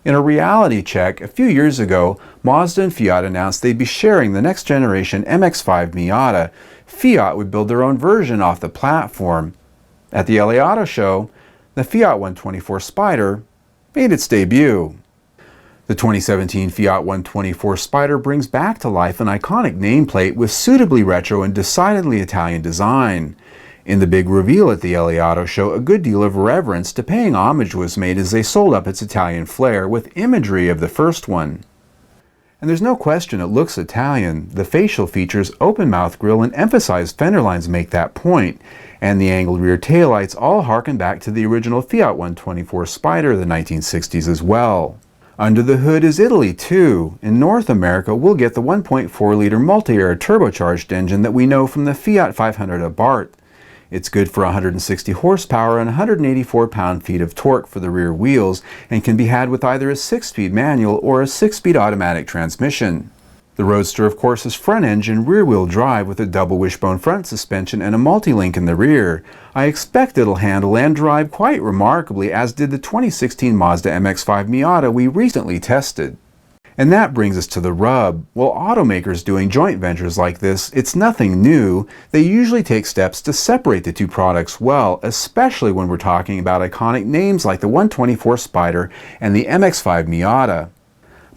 In a reality check, a few years ago, Mazda and Fiat announced they'd be sharing the next generation MX-5 Miata. Fiat would build their own version off the platform. At the LA Auto Show, the Fiat 124 Spider made its debut. The 2017 Fiat 124 Spider brings back to life an iconic nameplate with suitably retro and decidedly Italian design. In the big reveal at the LA Auto Show, a good deal of reverence to paying homage was made as they sold up its Italian flair with imagery of the first one. And there's no question it looks Italian. The facial features, open mouth grille, and emphasized fender lines make that point. And the angled rear taillights all harken back to the original Fiat 124 Spider of the 1960s as well. Under the hood is Italy too. In North America, we'll get the 1.4-liter multi-air turbocharged engine that we know from the Fiat 500 Abarth. It's good for 160 horsepower and 184 pound-feet of torque for the rear wheels, and can be had with either a 6-speed manual or a 6-speed automatic transmission. The Roadster, of course, is front-engine, rear-wheel drive with a double wishbone front suspension and a multi-link in the rear. I expect it'll handle and drive quite remarkably, as did the 2016 Mazda MX-5 Miata we recently tested. And that brings us to the rub. While automakers doing joint ventures like this, it's nothing new. They usually take steps to separate the two products well, especially when we're talking about iconic names like the 124 Spider and the MX-5 Miata.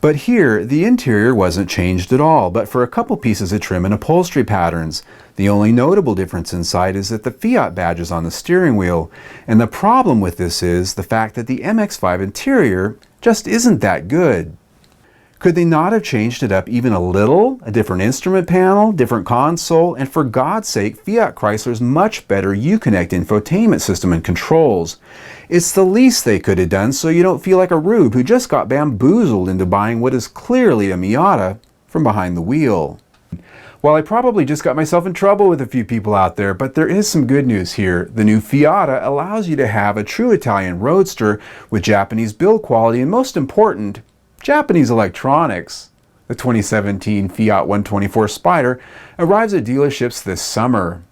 But here, the interior wasn't changed at all, but for a couple pieces of trim and upholstery patterns. The only notable difference inside is that the Fiat badge is on the steering wheel. And the problem with this is the fact that the MX-5 interior just isn't that good. Could they not have changed it up even a little? A different instrument panel, different console, and for God's sake, Fiat Chrysler's much better Uconnect infotainment system and controls. It's the least they could have done so you don't feel like a rube who just got bamboozled into buying what is clearly a Miata from behind the wheel. Well, I probably just got myself in trouble with a few people out there, but there is some good news here. The new Fiata allows you to have a true Italian roadster with Japanese build quality and, most important, Japanese electronics. The 2017 Fiat 124 Spider arrives at dealerships this summer.